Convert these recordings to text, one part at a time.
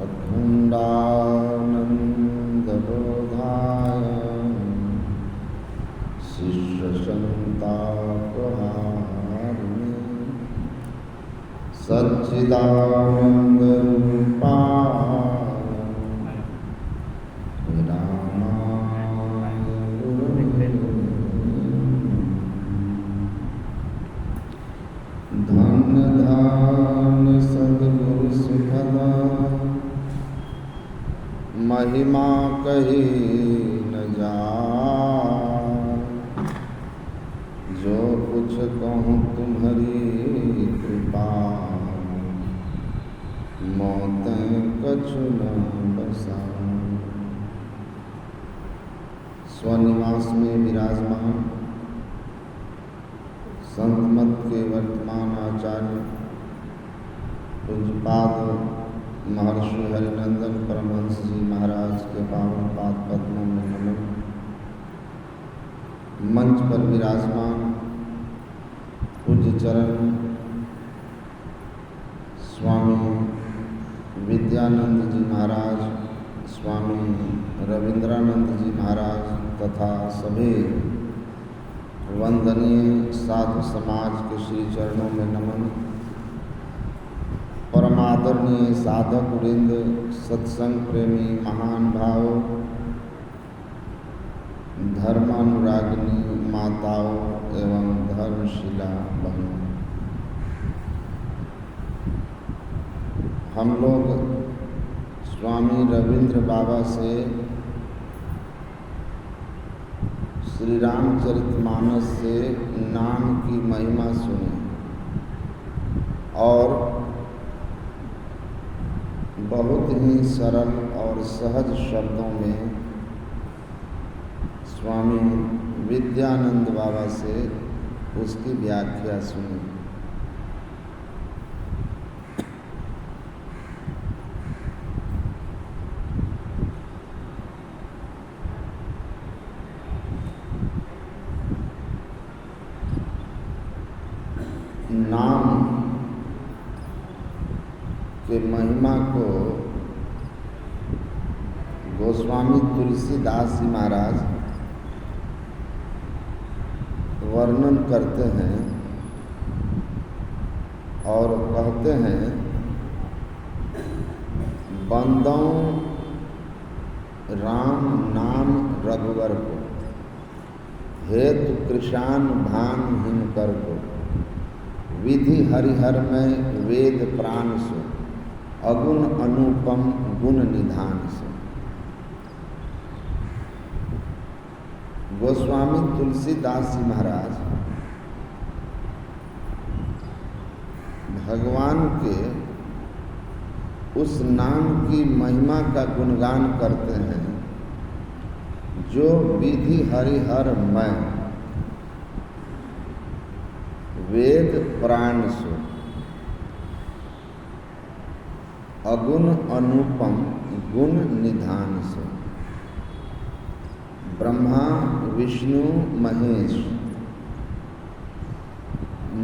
अखण्डानन्दबोधाय शिष्यसन्तापहारिणे सच्चिदानन्दरूपाय रामाय गुरवे धन्य धान्य सद्गुरु सुखदा महिमा कही न जाए। जो कुछ कहूँ तुम्हारी कृपा मौतें कछु न बसाऊं। स्वनिवास में विराजमान संत मत के वर्तमान आचार्य पूज्यपाद महर्षि हरिनंदन परमहंस जी महाराज के पावन पाद पद्मों में नमन। मंच पर विराजमान पूज्य चरण स्वामी विद्यानंद जी महाराज, स्वामी रविंद्रानंद जी महाराज तथा सभी वंदनीय साधु समाज के श्री चरणों में नमन। परमादरणीय साधक वृंद, सत्संग प्रेमी महान भाव, धर्मानुरागिनी माताओं एवं धर्मशिला बहनों, हम लोग स्वामी रविंद्र बाबा से श्री रामचरितमानस से नाम की महिमा सुनी और बहुत ही सरल और सहज शब्दों में स्वामी विद्यानंद बाबा से उसकी व्याख्या सुनी। नाम के महिमा को गोस्वामी तुलसीदास जी महाराज वर्णन करते हैं और कहते हैं, बंदों राम नाम रघुवर को, हेतु कृशान भान हिमकर को, विधि हरिहर में वेद प्राण सो, अगुण अनुपम गुण निधान से। गोस्वामी तुलसीदास जी महाराज भगवान के उस नाम की महिमा का गुणगान करते हैं जो विधि हरिहर में वेद प्राण सो, अगुण अनुपम गुण निधान से। ब्रह्मा विष्णु महेश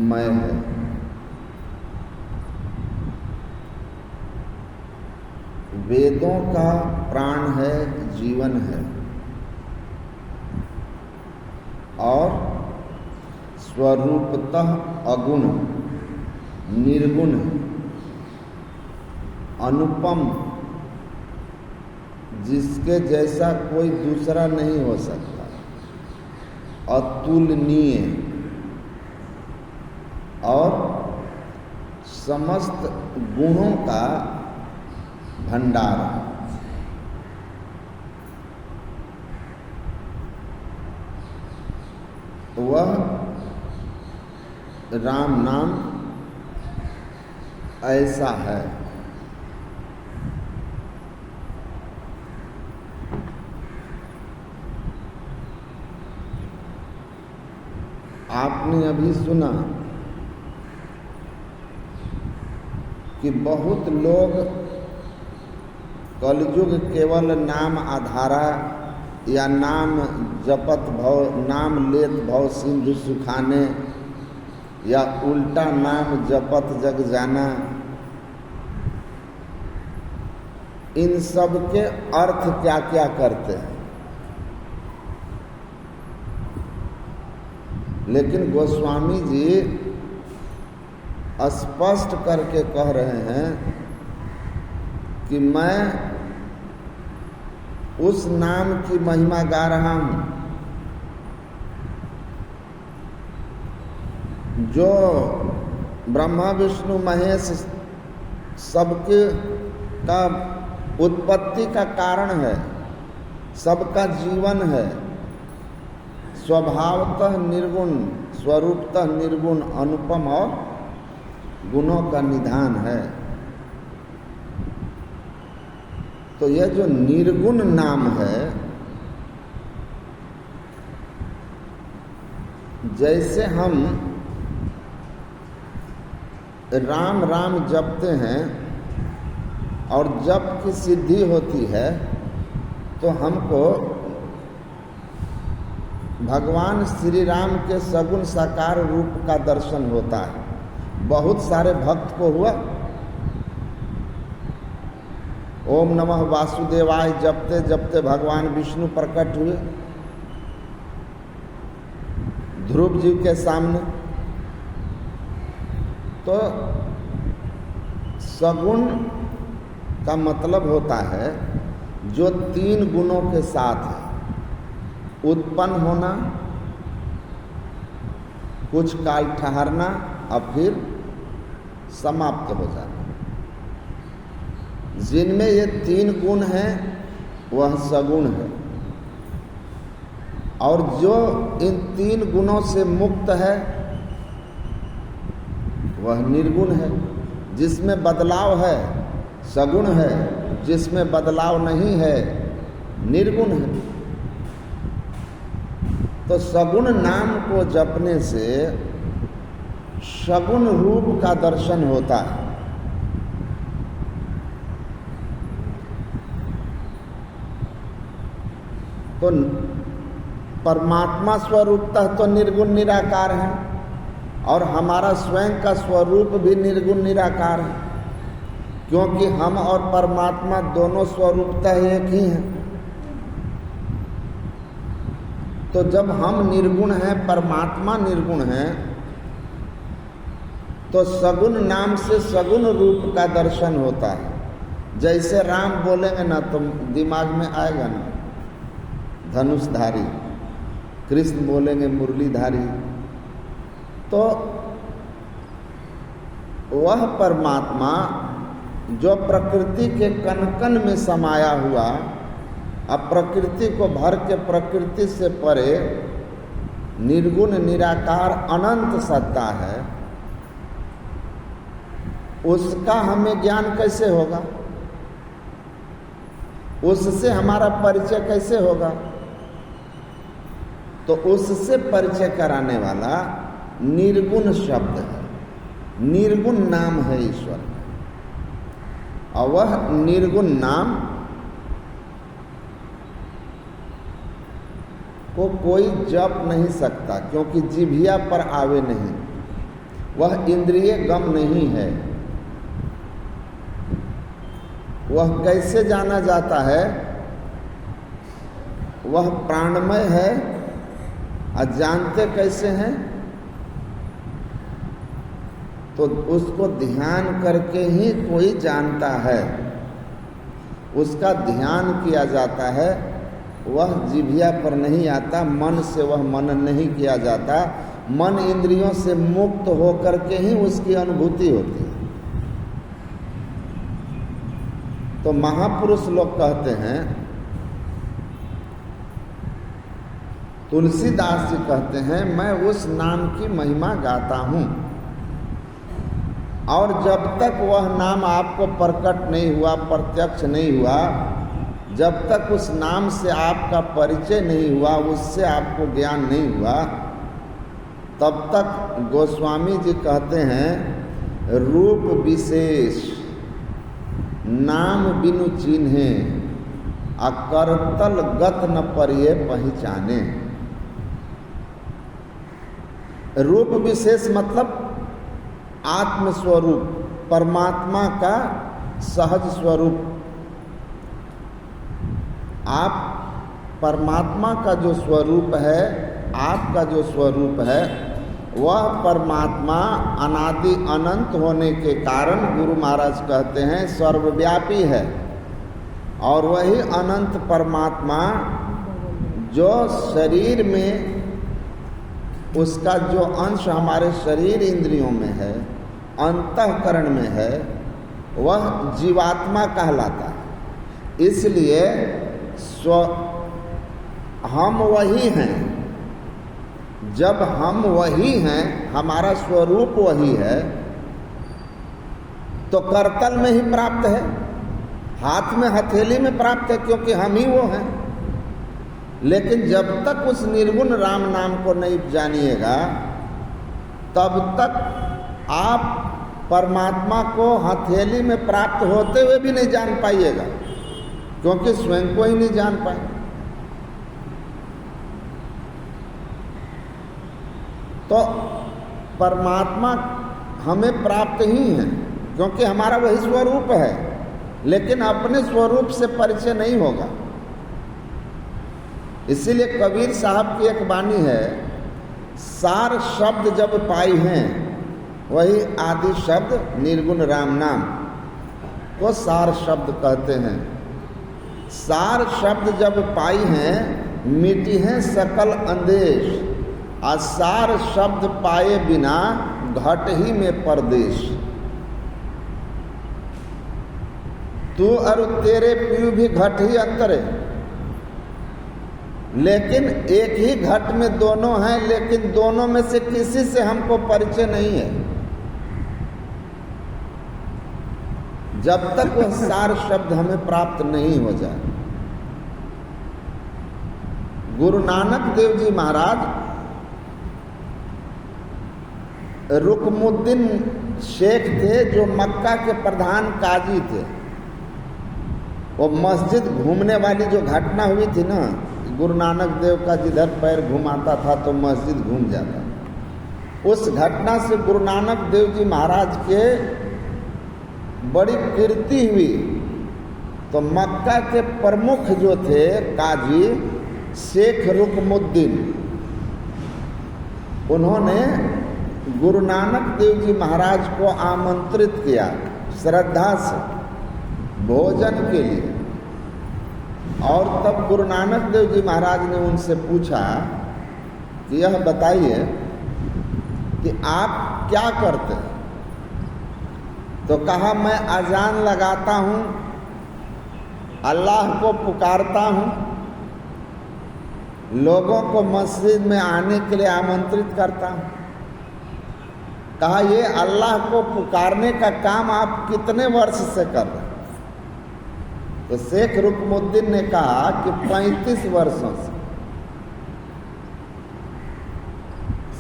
मैं है, वेदों का प्राण है, जीवन है और स्वरूपतः अगुण निर्गुण है, अनुपम जिसके जैसा कोई दूसरा नहीं हो सकता, अतुलनीय और समस्त गुणों का भंडार। वह राम नाम ऐसा है। आपने अभी सुना कि बहुत लोग कलयुग केवल नाम आधारा या नाम जपत भव, नाम लेत भव सिंधु सुखाने, या उल्टा नाम जपत जग जाना, इन सब के अर्थ क्या क्या करते हैं। लेकिन गोस्वामी जी स्पष्ट करके कह रहे हैं कि मैं उस नाम की महिमा गा रहा हूं जो ब्रह्मा विष्णु महेश सबके का उत्पत्ति का कारण है, सबका जीवन है, स्वभावतः निर्गुण, स्वरूपतः निर्गुण, अनुपम और गुणों का निधान है। तो यह जो निर्गुण नाम है, जैसे हम राम राम जपते हैं और जप की सिद्धि होती है तो हमको भगवान श्री राम के सगुण साकार रूप का दर्शन होता है। बहुत सारे भक्त को हुआ, ओम नमः वासुदेवाय जपते जपते भगवान विष्णु प्रकट हुए ध्रुव जी के सामने। तो सगुण का मतलब होता है जो तीन गुणों के साथ है, उत्पन्न होना, कुछ काल ठहरना और फिर समाप्त हो जाना। जिनमें ये तीन गुण हैं वह सगुण है, और जो इन तीन गुणों से मुक्त है वह निर्गुण है। जिसमें बदलाव है सगुण है, जिसमें बदलाव नहीं है निर्गुण है। तो सगुण नाम को जपने से सगुण रूप का दर्शन होता है। तो परमात्मा स्वरूपतः तो निर्गुण निराकार है और हमारा स्वयं का स्वरूप भी निर्गुण निराकार है, क्योंकि हम और परमात्मा दोनों स्वरूपतः एक ही हैं। तो जब हम निर्गुण हैं, परमात्मा निर्गुण है, तो सगुण नाम से सगुण रूप का दर्शन होता है। जैसे राम बोलेंगे ना तो दिमाग में आएगा ना धनुषधारी, कृष्ण बोलेंगे मुरलीधारी। तो वह परमात्मा जो प्रकृति के कण कण में समाया हुआ, अब प्रकृति को भर के प्रकृति से परे निर्गुण निराकार अनंत सत्ता है, उसका हमें ज्ञान कैसे होगा? उससे हमारा परिचय कैसे होगा? तो उससे परिचय कराने वाला निर्गुण शब्द है, निर्गुण नाम है ईश्वर का। और वह निर्गुण नाम को कोई जप नहीं सकता, क्योंकि जिह्वा पर आवे नहीं, वह इंद्रिय गम नहीं है। वह कैसे जाना जाता है? वह प्राणमय है, और जानते कैसे हैं? तो उसको ध्यान करके ही कोई जानता है, उसका ध्यान किया जाता है। वह जिह्वा पर नहीं आता, मन से वह मनन नहीं किया जाता, मन इंद्रियों से मुक्त होकर के ही उसकी अनुभूति होती है। तो महापुरुष लोग कहते हैं, तुलसीदास जी कहते हैं, मैं उस नाम की महिमा गाता हूँ, और जब तक वह नाम आपको प्रकट नहीं हुआ, प्रत्यक्ष नहीं हुआ, जब तक उस नाम से आपका परिचय नहीं हुआ, उससे आपको ज्ञान नहीं हुआ, तब तक गोस्वामी जी कहते हैं, रूप विशेष नाम बिनु चिन्हे, अकरतल गत न परिये पहचाने। रूप विशेष मतलब आत्म स्वरूप, परमात्मा का सहज स्वरूप, आप परमात्मा का जो स्वरूप है, आपका जो स्वरूप है, वह परमात्मा अनादि अनंत होने के कारण गुरु महाराज कहते हैं सर्वव्यापी है। और वही अनंत परमात्मा जो शरीर में, उसका जो अंश हमारे शरीर इंद्रियों में है, अंतःकरण में है, वह जीवात्मा कहलाता है। इसलिए हम वही हैं। जब हम वही हैं, हमारा स्वरूप वही है, तो करतल में ही प्राप्त है, हाथ में हथेली में प्राप्त है, क्योंकि हम ही वो हैं। लेकिन जब तक उस निर्गुण राम नाम को नहीं जानिएगा, तब तक आप परमात्मा को हथेली में प्राप्त होते हुए भी नहीं जान पाइएगा, क्योंकि स्वयं को ही नहीं जान पाए। तो परमात्मा हमें प्राप्त ही है, क्योंकि हमारा वही स्वरूप है, लेकिन अपने स्वरूप से परिचय नहीं होगा। इसीलिए कबीर साहब की एक वाणी है, सार शब्द जब पाई हैं, वही आदि शब्द निर्गुण राम नाम को सार शब्द कहते हैं। सार शब्द जब पाई हैं, मिटी हैं सकल अंदेश, सार शब्द पाए बिना घट ही में परदेश। तू और तेरे पीयू भी घट ही अंतरे, लेकिन एक ही घट में दोनों हैं, लेकिन दोनों में से किसी से हमको परिचय नहीं है। जब तक वह सार शब्द हमें प्राप्त नहीं हो जाए। गुरु नानक देव जी महाराज रुकमुद्दीन शेख थे, जो मक्का के प्रधान काजी थे। वो मस्जिद घूमने वाली जो घटना हुई थी ना, गुरु नानक देव का जिधर पैर घुमाता था तो मस्जिद घूम जाता, उस घटना से गुरु नानक देव जी महाराज के बड़ी कीर्ति हुई। तो मक्का के प्रमुख जो थे काजी शेख रुकमुद्दीन, उन्होंने गुरु नानक देव जी महाराज को आमंत्रित किया श्रद्धा से भोजन के लिए। और तब गुरु नानक देव जी महाराज ने उनसे पूछा कि यह बताइए कि आप क्या करते हैं। तो कहा, मैं अजान लगाता हूँ, अल्लाह को पुकारता हूँ, लोगों को मस्जिद में आने के लिए आमंत्रित करता हूँ। कहा, ये अल्लाह को पुकारने का काम आप कितने वर्ष से कर रहे हैं? तो शेख रुकमुद्दीन ने कहा कि 35 वर्षों से।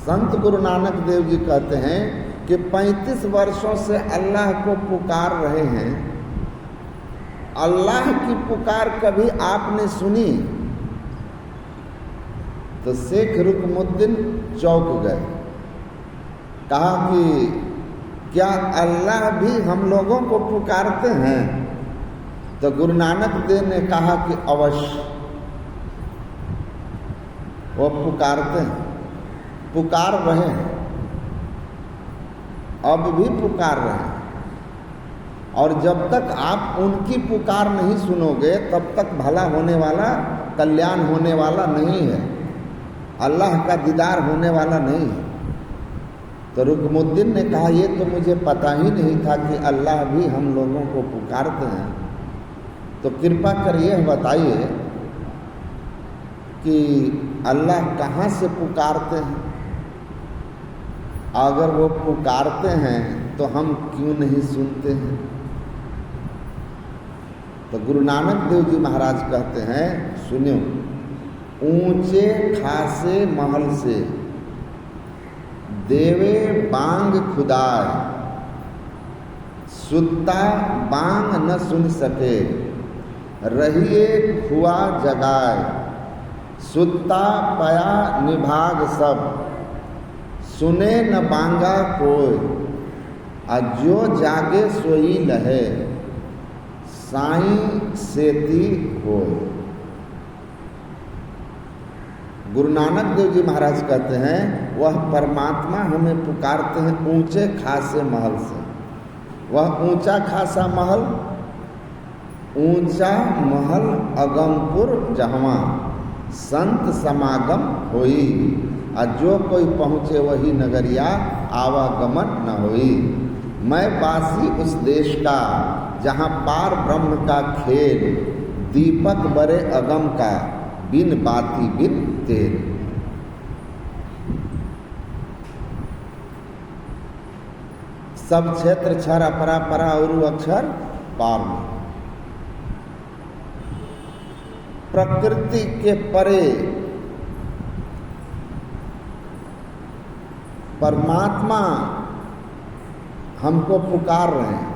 संत गुरु नानक देव जी कहते हैं कि 35 वर्षों से अल्लाह को पुकार रहे हैं। अल्लाह की पुकार कभी आपने सुनी? तो शेख रुकमुद्दीन चौंक गए। कहा कि क्या अल्लाह भी हम लोगों को पुकारते हैं? तो गुरु नानक देव ने कहा कि अवश्य वो पुकारते हैं, पुकार रहे हैं, अब भी पुकार रहे हैं। और जब तक आप उनकी पुकार नहीं सुनोगे, तब तक भला होने वाला, कल्याण होने वाला नहीं है, अल्लाह का दीदार होने वाला नहीं है। तो रुकमुद्दीन ने कहा, ये तो मुझे पता ही नहीं था कि अल्लाह भी हम लोगों को पुकारते हैं। तो कृपा कर यह बताइए कि अल्लाह कहाँ से पुकारते हैं? अगर वो पुकारते हैं तो हम क्यों नहीं सुनते हैं? तो गुरु नानक देव जी महाराज कहते हैं, सुनियो, ऊंचे खासे महल से देवे बांग खुदाए, सुत्ता बांग न सुन सके, रहिए खुआ जगाए, सुत्ता पया निभाग सब, सुने न बांगा कोई, जो जागे सोई लहे, साईं सेती होय। गुरु नानक देव जी महाराज कहते हैं वह परमात्मा हमें पुकारते हैं ऊंचे खासे महल से। वह ऊंचा खासा महल, ऊंचा महल अगमपुर जहवा संत समागम होई, और जो कोई पहुँचे वही नगरिया आवागमन न होई। मैं वासी उस देश का जहाँ पार ब्रह्म का खेल, दीपक बरे अगम का बिन बाती बिन तेल। सब क्षेत्र क्षर अपरा परा उरु अक्षर पार में। प्रकृति के परे परमात्मा हमको पुकार रहे हैं।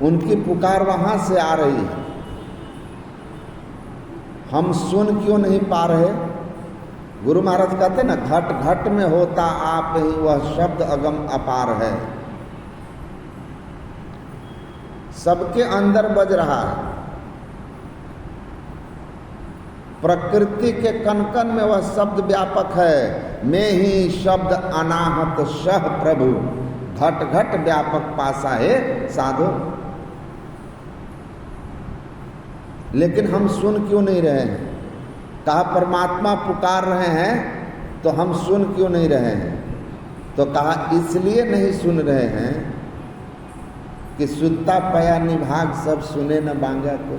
उनकी पुकार वहां से आ रही है, हम सुन क्यों नहीं पा रहे? गुरु महाराज कहते ना, घट घट में होता आप ही वह शब्द अगम अपार है। सबके अंदर बज रहा है। प्रकृति के कनकन में वह शब्द व्यापक है। मैं ही शब्द अनाहत सह प्रभु, घट घट व्यापक पासा है साधो। लेकिन हम सुन क्यों नहीं रहे हैं? कहा परमात्मा पुकार रहे हैं तो हम सुन क्यों नहीं रहे हैं? तो कहा इसलिए नहीं सुन रहे हैं कि सुत्ता पया निभाग सब सुने न बांगा को।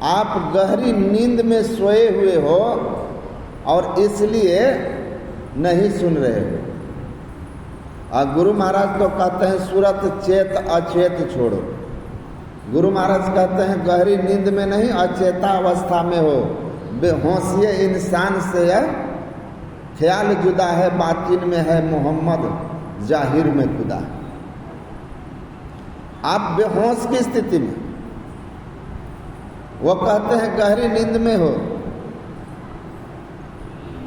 आप गहरी नींद में सोए हुए हो और इसलिए नहीं सुन रहे हो। और गुरु महाराज तो कहते हैं सूरत चेत अचेत छोड़ो। गुरु महाराज कहते हैं गहरी नींद में नहीं, अचेता अवस्था में हो। बेहोशिए इंसान से यह ख्याल जुदा है, बातिन में है मोहम्मद जाहिर में खुदा। आप बेहोश की स्थिति में, वो कहते हैं गहरी नींद में हो।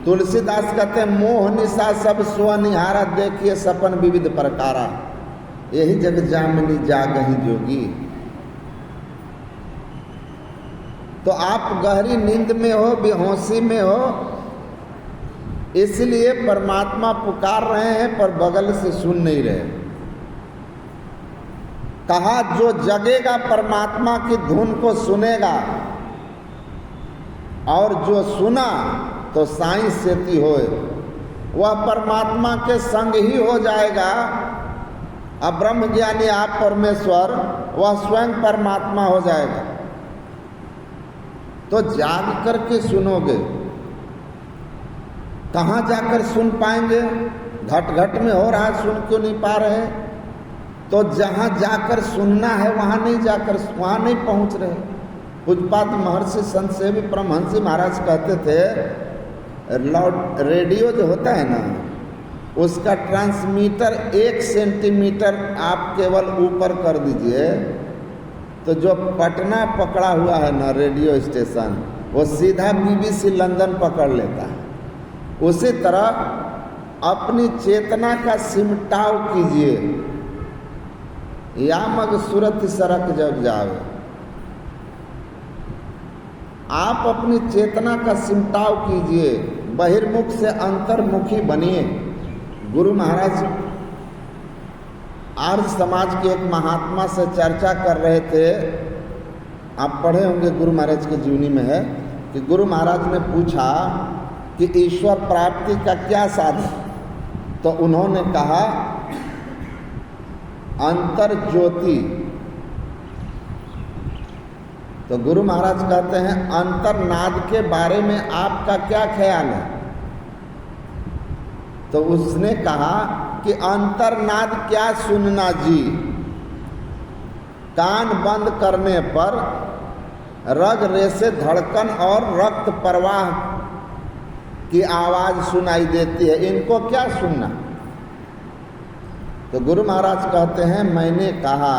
तुलसीदास कहते हैं मोह निशा सब स्वनिहारा, देखिए सपन विविध प्रकारा, यही जग जामिनी जागहि जोगी। तो आप गहरी नींद में हो, बेहोशी में हो, इसलिए परमात्मा पुकार रहे हैं पर बगल से सुन नहीं रहे। कहा जो जगेगा परमात्मा की धुन को सुनेगा, और जो सुना तो साईं सेती होए, वह परमात्मा के संग ही हो जाएगा। अब ब्रह्म ज्ञानी आप परमेश्वर, वह स्वयं परमात्मा हो जाएगा। तो जाग करके सुनोगे, कहाँ जाकर सुन पाएंगे? घट घट में हो रहा है, सुन क्यों नहीं पा रहे? तो जहाँ जाकर सुनना है वहाँ नहीं पहुँच रहे। पूज्यपाद महर्षि संत सेवी परमहंस महाराज कहते थे, रेडियो जो होता है ना, उसका ट्रांसमीटर 1 सेंटीमीटर आप केवल ऊपर कर दीजिए तो जो पटना पकड़ा हुआ है ना रेडियो स्टेशन, वो सीधा BBC लंदन पकड़ लेता है। उसी तरह अपनी चेतना का सिमटाव कीजिए, या मग सूरत सरक जग जावे। आप अपनी चेतना का सिमटाव कीजिए, बहिर्मुख से अंतर्मुखी बनिए। गुरु महाराज आर्य समाज के एक महात्मा से चर्चा कर रहे थे। आप पढ़े होंगे, गुरु महाराज की जीवनी में है कि गुरु महाराज ने पूछा कि ईश्वर प्राप्ति का क्या साधन? तो उन्होंने कहा अंतर ज्योति। तो गुरु महाराज कहते हैं अंतर्नाद के बारे में आपका क्या ख्याल है? तो उसने कहा कि अंतर्नाद क्या सुनना जी, कान बंद करने पर रग रेसे धड़कन और रक्त प्रवाह की आवाज सुनाई देती है, इनको क्या सुनना? तो गुरु महाराज कहते हैं मैंने कहा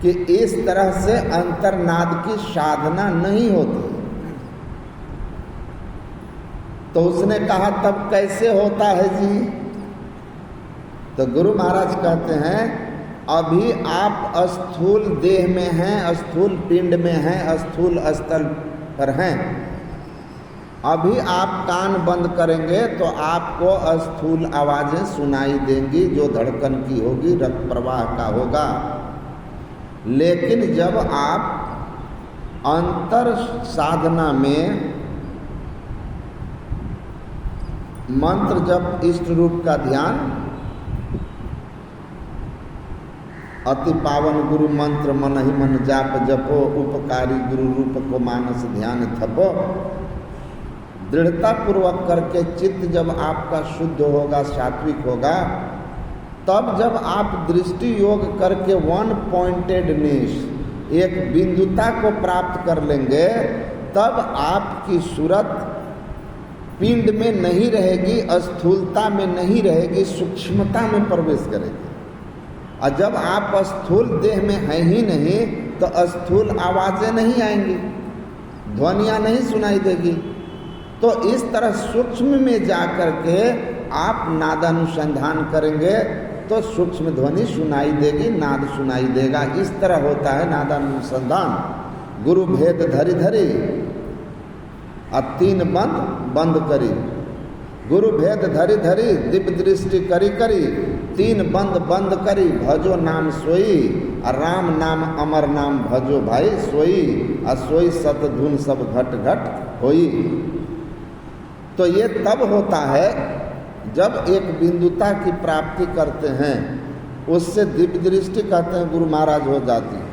कि इस तरह से अंतर्नाद की साधना नहीं होती। तो उसने कहा तब कैसे होता है जी? तो गुरु महाराज कहते हैं अभी आप स्थूल देह में हैं, स्थूल पिंड में हैं, स्थूल स्थल पर हैं। अभी आप कान बंद करेंगे तो आपको स्थूल आवाजें सुनाई देंगी, जो धड़कन की होगी, रक्त प्रवाह का होगा। लेकिन जब आप अंतर साधना में मंत्र जप, इष्ट रूप का ध्यान, अति पावन गुरु मंत्र मन ही मन जाप जपो, उपकारी गुरु रूप को मानस ध्यान थपो, दृढ़ता पूर्वक करके चित्त जब आपका शुद्ध होगा, सात्विक होगा, तब जब आप दृष्टि योग करके वन पॉइंटेडनेस, एक बिंदुता को प्राप्त कर लेंगे, तब आपकी सूरत पिंड में नहीं रहेगी, स्थूलता में नहीं रहेगी, सूक्ष्मता में प्रवेश करेगी। और जब आप स्थूल देह में हैं ही नहीं, तो स्थूल आवाजें नहीं आएंगी, ध्वनियाँ नहीं सुनाई देगी। तो इस तरह सूक्ष्म में जाकर के आप नादानुसंधान करेंगे तो सूक्ष्म ध्वनि सुनाई देगी, नाद सुनाई देगा। इस तरह होता है नादानुसंधान। गुरु भेद धरि धरि और तीन बंद करी, गुरु भेद धरि धरि दिव्य दृष्टि करी करी, तीन बंद करी, भजो नाम सोई, और राम नाम अमर नाम भजो भाई सोई, और सोई सत धुन सब घट घट होई। तो ये तब होता है जब एक बिंदुता की प्राप्ति करते हैं, उससे दिव्य दृष्टि कहते हैं गुरु महाराज हो जाती है।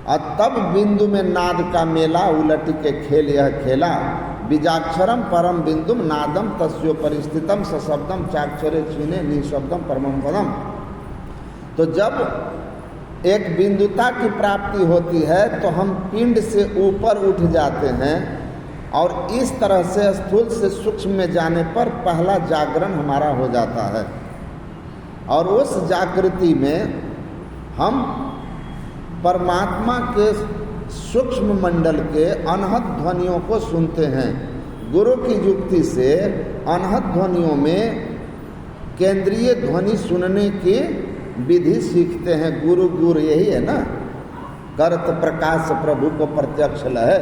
और तब बिंदु में नाद का मेला, उलट के खेल यह खेला, बीजाक्षरम परम बिंदुम नादम तस्यो परिस्थितम सशब्दम चाक्षरे छीने निशब्दम परमम पदम। तो जब एक बिंदुता की प्राप्ति होती है तो हम पिंड से ऊपर उठ जाते हैं, और इस तरह से स्थूल से सूक्ष्म में जाने पर पहला जागरण हमारा हो जाता है। और उस जागृति में हम परमात्मा के सूक्ष्म मंडल के अनहद ध्वनियों को सुनते हैं। गुरु की युक्ति से अनहद ध्वनियों में केंद्रीय ध्वनि सुनने की विधि सीखते हैं। गुरु गुरु यही है ना, करत प्रकाश प्रभु को प्रत्यक्ष लहे।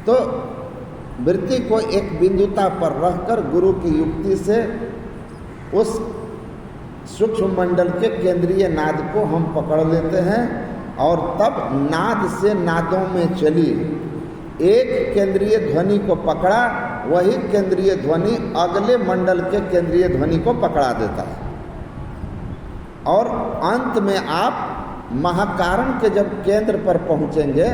तो वृत्ति को एक बिंदुता पर रखकर गुरु की युक्ति से उस सूक्ष्म मंडल के केंद्रीय नाद को हम पकड़ लेते हैं, और तब नाद से नादों में चली, एक केंद्रीय ध्वनि को पकड़ा, वही केंद्रीय ध्वनि अगले मंडल के केंद्रीय ध्वनि को पकड़ा देता है। और अंत में आप महाकारण के जब केंद्र पर पहुंचेंगे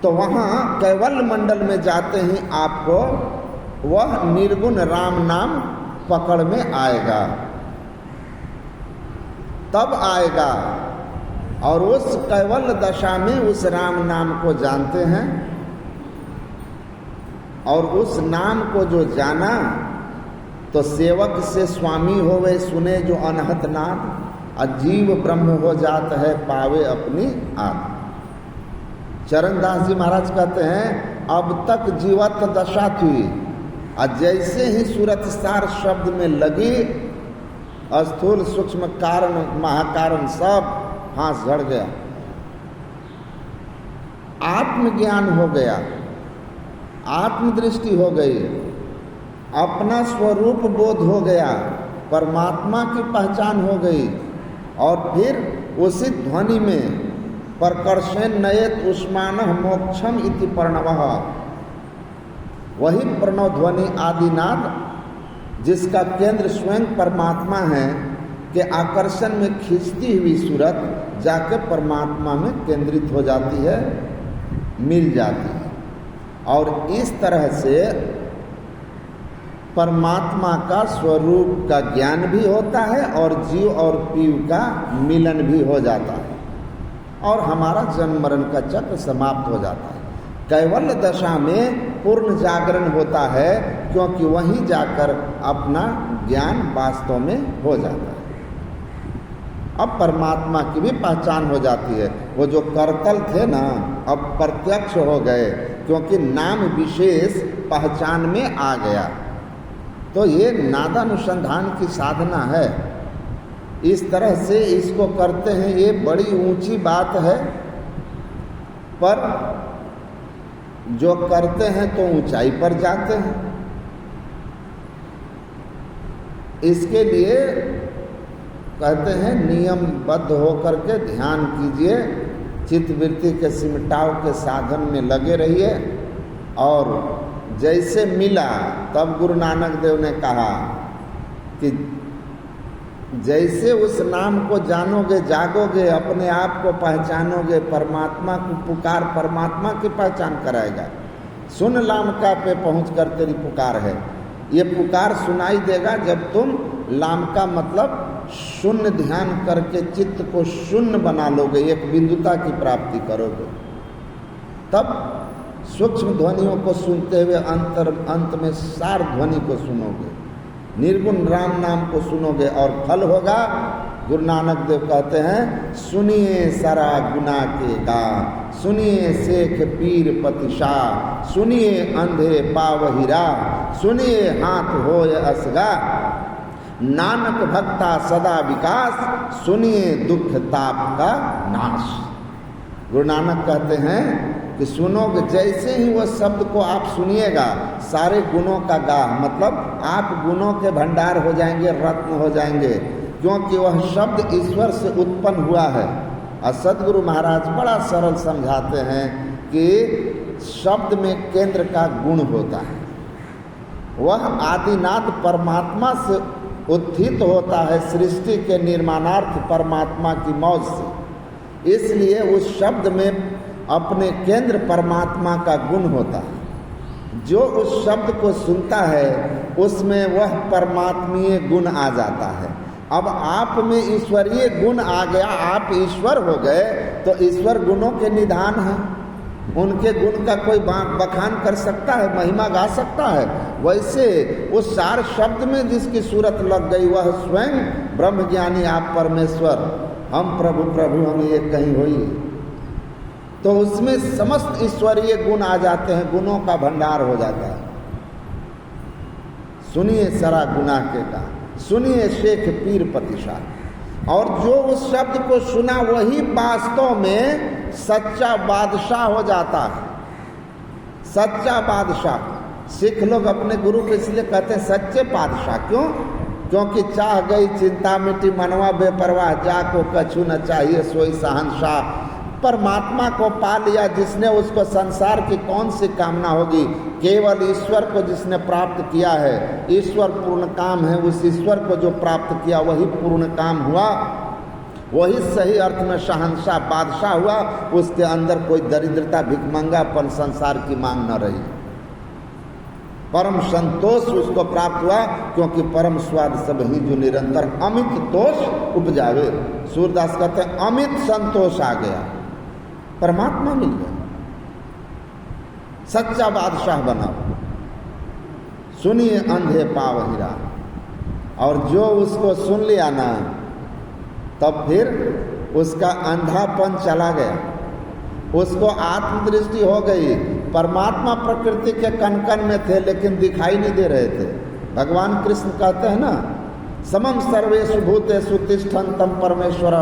तो वहाँ कैवल्य मंडल में जाते ही आपको वह निर्गुण राम नाम पकड़ में आएगा, तब आएगा। और उस कैवल्य दशा में उस राम नाम को जानते हैं, और उस नाम को जो जाना तो सेवक से स्वामी होवे सुने जो अनहत नाद, अजीव ब्रह्म हो जात है पावे अपनी आत्मा। चरणदास जी महाराज कहते हैं अब तक जीवत दशा थी, और जैसे ही सूरत सार शब्द में लगी, स्थूल सूक्ष्म कारण महाकारण सब हाथ झड़ गया, आत्मज्ञान हो गया, आत्मदृष्टि हो गई, अपना स्वरूप बोध हो गया, परमात्मा की पहचान हो गई। और फिर उसी ध्वनि में प्रकर्षेण नयेत उष्मानः मोक्षम इति प्रणवः, वही प्रणव ध्वनि आदिनाद जिसका केंद्र स्वयं परमात्मा है, के आकर्षण में खींचती हुई सूरत जाकर परमात्मा में केंद्रित हो जाती है, मिल जाती है। और इस तरह से परमात्मा का स्वरूप का ज्ञान भी होता है, और जीव और पीव का मिलन भी हो जाता है, और हमारा जन्म मरण का चक्र समाप्त हो जाता है। कैवल्य दशा में पूर्ण जागरण होता है, क्योंकि वहीं जाकर अपना ज्ञान वास्तव में हो जाता है। अब परमात्मा की भी पहचान हो जाती है। वो जो करतल थे ना, अब प्रत्यक्ष हो गए, क्योंकि नाम विशेष पहचान में आ गया। तो ये नादानुसंधान की साधना है। इस तरह से इसको करते हैं, ये बड़ी ऊंची बात है, पर जो करते हैं तो ऊंचाई पर जाते हैं। इसके लिए कहते हैं नियमबद्ध होकर के ध्यान कीजिए, चित्तवृत्ति के सिमटाव के साधन में लगे रहिए। और जैसे मिला, तब गुरु नानक देव ने कहा कि जैसे उस नाम को जानोगे, जागोगे, अपने आप को पहचानोगे, परमात्मा को पुकार परमात्मा की पहचान कराएगा। सुन लामका पे पहुंचकर तेरी पुकार है। ये पुकार सुनाई देगा जब तुम लामका मतलब शून्य ध्यान करके चित्त को शून्य बना लोगे, एक बिंदुता की प्राप्ति करोगे। तब सूक्ष्म ध्वनियों को सुनते हुए अंत में सार ध्वनि को सुनोगे, निर्गुण राम नाम को सुनोगे और फल होगा। गुरु नानक देव कहते हैं, सुनिए सारा गुना के गा, सुनिए शेख पीर पतिशा, सुनिए अंधे पावहिरा, सुनिए हाथ होय असगा, नानक भक्ता सदा विकास, सुनिए दुख ताप का नाश। गुरु नानक कहते हैं कि सुनोगे, जैसे ही वो शब्द को आप सुनिएगा, सारे गुणों का गाह, मतलब आप गुणों के भंडार हो जाएंगे, रत्न हो जाएंगे, क्योंकि वह शब्द ईश्वर से उत्पन्न हुआ है। और सद्गुरु महाराज बड़ा सरल समझाते हैं कि शब्द में केंद्र का गुण होता है। वह आदिनाथ परमात्मा से उत्थित होता है, सृष्टि के निर्माणार्थ परमात्मा की मौज से। इसलिए उस शब्द में अपने केंद्र परमात्मा का गुण होता है। जो उस शब्द को सुनता है उसमें वह परमात्मीय गुण आ जाता है। अब आप में ईश्वरीय गुण आ गया, आप ईश्वर हो गए, तो ईश्वर गुणों के निधान है। उनके गुण का कोई बखान कर सकता है, महिमा गा सकता है। वैसे उस सार शब्द में जिसकी सूरत लग गई, वह स्वयं ब्रह्मज्ञानी आप परमेश्वर, हम प्रभु प्रभु हम ये कहीं होई, तो उसमें समस्त ईश्वरीय गुण आ जाते हैं, गुणों का भंडार हो जाता है। सुनिए सरा गुना के का, सुनिए शेख पीर पतिशा। और जो उस शब्द को सुना वही वास्तव में सच्चा बादशाह हो जाता है। सच्चा बादशाह, सिख लोग अपने गुरु को इसलिए कहते हैं सच्चे बादशाह। क्यों? क्योंकि चाह गई चिंता मिटी मनवा बेपरवाह, जा को कछु न चाहिए सोई शहंशाह। परमात्मा को पा लिया जिसने, उसको संसार की कौन सी कामना होगी। केवल ईश्वर को जिसने प्राप्त किया है, ईश्वर पूर्ण काम है, उस ईश्वर को जो प्राप्त किया वही पूर्ण काम हुआ, वही सही अर्थ में शहंशाह बादशाह हुआ। उसके अंदर कोई दरिद्रता भिखमंगापन संसार की मांग न रही। परम संतोष उसको प्राप्त हुआ, क्योंकि परम स्वाद सब ही जो निरंतर अमित तोष उपजावे। सूरदास कहते हैं अमित संतोष आ गया, परमात्मा मिल गया, सच्चा बादशाह बना। सुनिए अंधे पावहिरा। और जो उसको सुन लिया ना, तब फिर उसका अंधापन चला गया, उसको आत्मदृष्टि हो गई। परमात्मा प्रकृति के कण-कण में थे लेकिन दिखाई नहीं दे रहे थे। भगवान कृष्ण कहते हैं ना, समम सर्वेषु भूतेषु तिष्ठन्तम परमेश्वर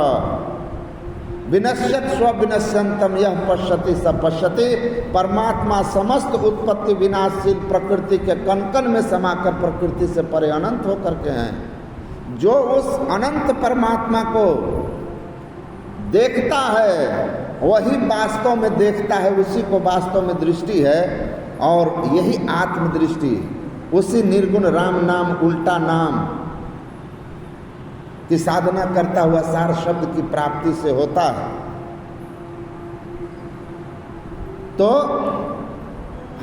विनश्यत स्व विनश्यंतम यह पश्यति स पश्यति। परमात्मा समस्त उत्पत्ति विनाशशील प्रकृति के कण-कण में समाकर प्रकृति से परे अनंत होकर के हैं। जो उस अनंत परमात्मा को देखता है वही वास्तव में देखता है, उसी को वास्तव में दृष्टि है। और यही आत्मदृष्टि, उसी निर्गुण राम नाम, उल्टा नाम की साधना करता हुआ सार शब्द की प्राप्ति से होता है। तो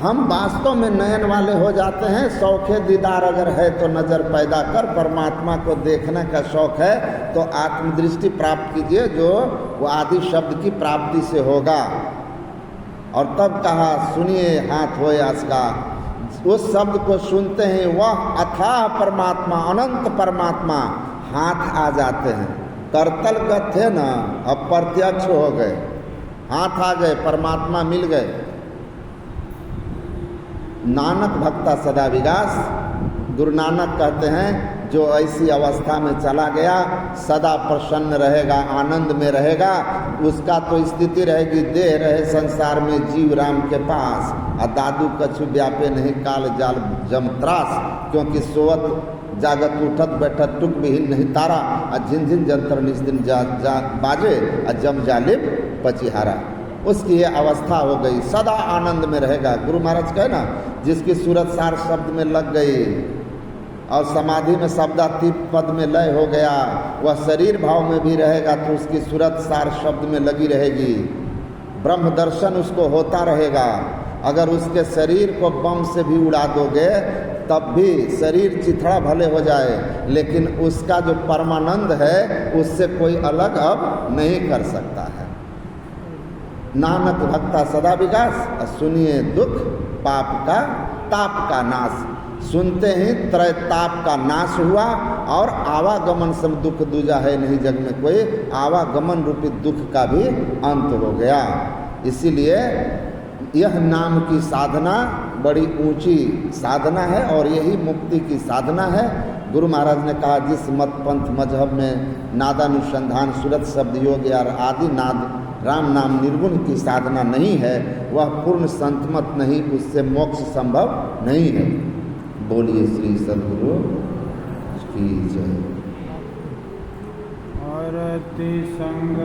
हम वास्तव में नयन वाले हो जाते हैं। शौक़े दीदार अगर है तो नज़र पैदा कर, परमात्मा को देखने का शौक़ है तो आत्मदृष्टि प्राप्त कीजिए, जो वो आदि शब्द की प्राप्ति से होगा। और तब कहा सुनिए हाथ होय असगा। उस शब्द को सुनते ही वह अथाह परमात्मा, अनंत परमात्मा हाथ आ जाते हैं। करतल का थे ना, अब प्रत्यक्ष हो गए, हाथ आ गए, परमात्मा मिल गए। नानक भक्ता सदा विकास। गुरु नानक कहते हैं जो ऐसी अवस्था में चला गया सदा प्रसन्न रहेगा, आनंद में रहेगा, उसका तो स्थिति रहेगी देह रहे संसार में जीव राम के पास, और दादू कछु व्यापे नहीं काल जाल जम त्रास, क्योंकि सोवत जागत उठत बैठत टुक विहीन नहीं तारा, और झिन झिन जंतर निस्दिन जा बाजे, और जम जालिब पचिहारा। उसकी ये अवस्था हो गई, सदा आनंद में रहेगा। गुरु महाराज कहे ना, जिसकी सूरत सार शब्द में लग गई और समाधि में शब्दातीत पद में लय हो गया, वह शरीर भाव में भी रहेगा तो उसकी सूरत सार शब्द में लगी रहेगी। ब्रह्म दर्शन उसको होता रहेगा। अगर उसके शरीर को बम से भी उड़ा दोगे तब भी शरीर चिथड़ा भले हो जाए, लेकिन उसका जो परमानंद है उससे कोई अलग अब नहीं कर सकता है। नानक भक्ता सदा विकास, सुनिए दुख पाप का ताप का नाश। सुनते ही त्रय ताप का नाश हुआ और आवागमन सब दुख दूजा है नहीं जग में कोई, आवागमन रूपी दुख का भी अंत हो गया। इसीलिए यह नाम की साधना बड़ी ऊंची साधना है और यही मुक्ति की साधना है। गुरु महाराज ने कहा, जिस मत पंथ मजहब में नादानुसंधान सूरत शब्द योग या आदि नाद राम नाम निर्गुण की साधना नहीं है, वह पूर्ण संतमत नहीं, उससे मोक्ष संभव नहीं है। बोलिए श्री सद्गुरु की जय। संग